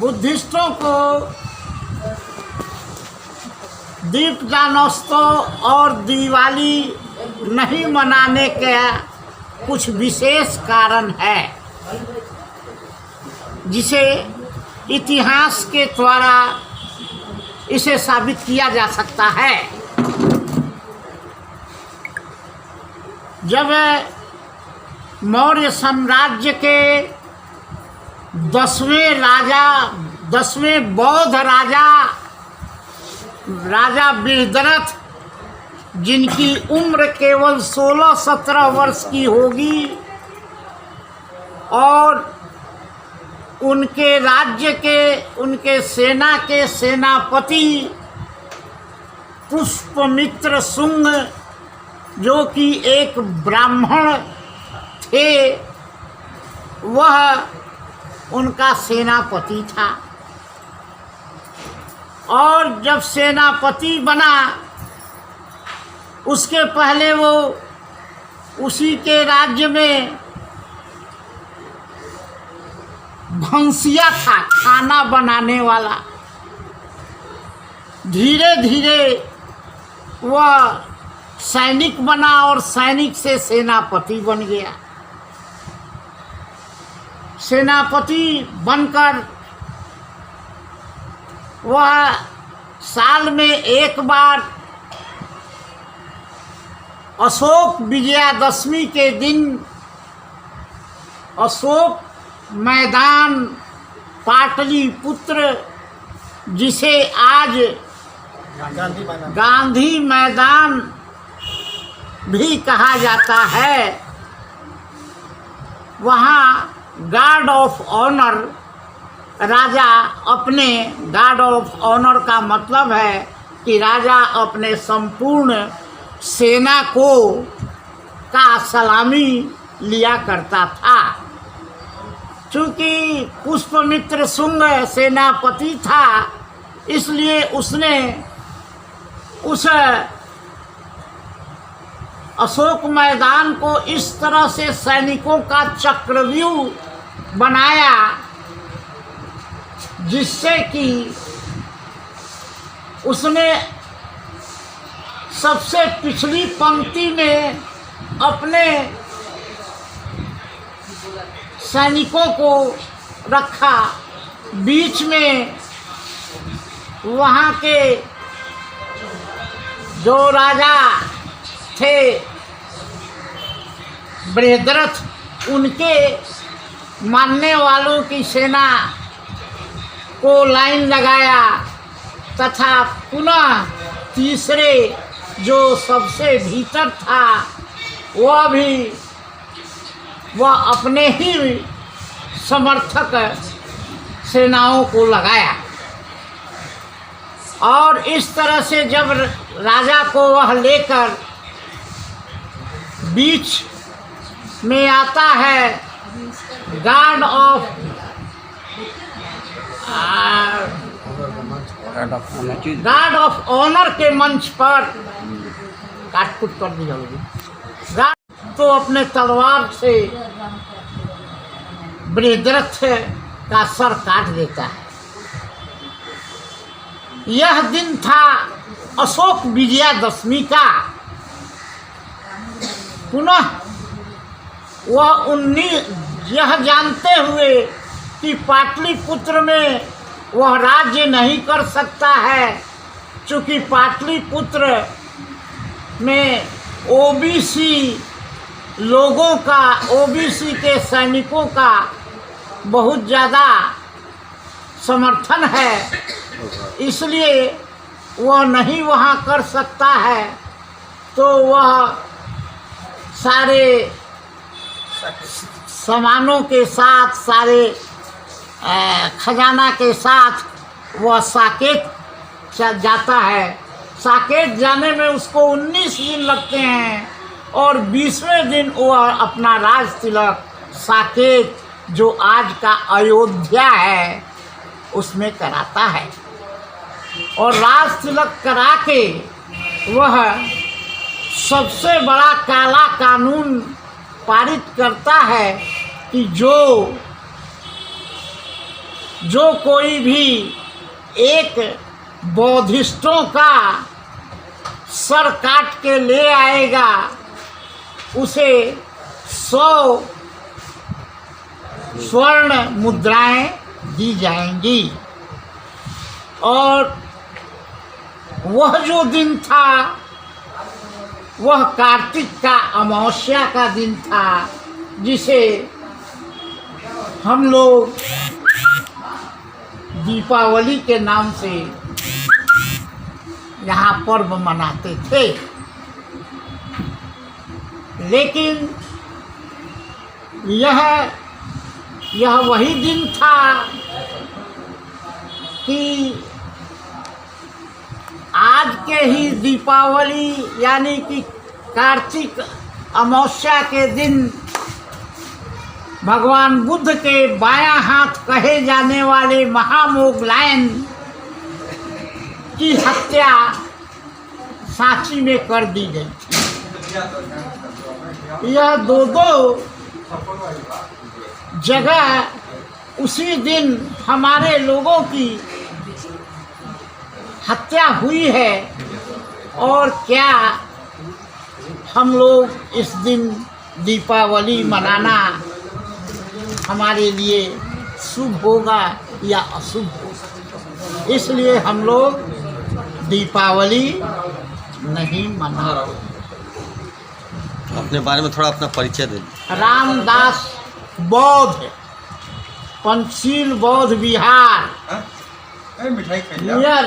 बुद्धिस्टों को दीपदानोत्सव और दिवाली नहीं मनाने का कुछ विशेष कारण है, जिसे इतिहास के द्वारा इसे साबित किया जा सकता है। जब मौर्य साम्राज्य के 10वें बौद्ध राजा बृहद्रथ, जिनकी उम्र केवल 16-17 वर्ष की होगी और उनके राज्य के उनके सेना के सेनापति पुष्यमित्र शुंग, जो कि एक ब्राह्मण थे, वह उनका सेनापति था। और जब सेनापति बना, उसके पहले वो उसी के राज्य में भंसिया था, खाना बनाने वाला। धीरे धीरे वह सैनिक बना और सैनिक से सेनापति बन गया। सेनापति बनकर वह साल में एक बार अशोक विजयादशमी के दिन अशोक मैदान पाटलिपुत्र, जिसे आज गांधी मैदान भी कहा जाता है, वहाँ गार्ड ऑफ ऑनर, राजा अपने गार्ड ऑफ ऑनर का मतलब है कि राजा अपने संपूर्ण सेना का सलामी लिया करता था। चूँकि पुष्यमित्र शुंग सेनापति था, इसलिए उसने उस अशोक मैदान को इस तरह से सैनिकों का चक्रव्यूह बनाया, जिससे कि उसने सबसे पिछली पंक्ति में अपने सैनिकों को रखा, बीच में वहाँ के जो राजा थे बृहद्रथ, उनके मानने वालों की सेना को लाइन लगाया, तथा पुनः तीसरे जो सबसे भीतर था वह अपने ही समर्थक सेनाओं को लगाया। और इस तरह से जब राजा को वह लेकर बीच में आता है, गार्ड ऑफ ऑनर के मंच पर काटकुट कर दी जाएगी। गार्ड तो अपने तलवार से बृहद्रथ का सर काट देता है। यह दिन था अशोक विजयादशमी का। पुनः वह यह जानते हुए कि पाटलिपुत्र में वह राज्य नहीं कर सकता है, चूँकि पाटलिपुत्र में ओबीसी लोगों का, ओबीसी के सैनिकों का बहुत ज़्यादा समर्थन है, इसलिए वह नहीं वहाँ कर सकता है। तो वह सारे सामानों के साथ, सारे खजाना के साथ वह साकेत जाता है। साकेत जाने में उसको 19 दिन लगते हैं और 20वें दिन वह अपना राज तिलक साकेत, जो आज का अयोध्या है, उसमें कराता है। और राज तिलक करा के वह सबसे बड़ा काला कानून पारित करता है कि जो जो कोई भी एक बौद्धिस्टों का सर काट के ले आएगा उसे 100 स्वर्ण मुद्राएं दी जाएंगी। और वह जो दिन था वह कार्तिक का अमावस्या का दिन था, जिसे हम लोग दीपावली के नाम से यहाँ पर्व मनाते थे। लेकिन यह वही दिन था कि आज के ही दीपावली यानी कि कार्तिक अमावस्या के दिन भगवान बुद्ध के बायां हाथ कहे जाने वाले महामोगलायन की हत्या सांची में कर दी गई थी। यह दो जगह उसी दिन हमारे लोगों की हत्या हुई है। और क्या हम लोग इस दिन दीपावली मनाना हमारे लिए शुभ होगा या अशुभ होगा? इसलिए हम लोग दीपावली नहीं मनाते। अपने बारे में थोड़ा अपना परिचय दे दीजिए। रामदास बौद्ध, पंचशील बौद्ध विहार, नियर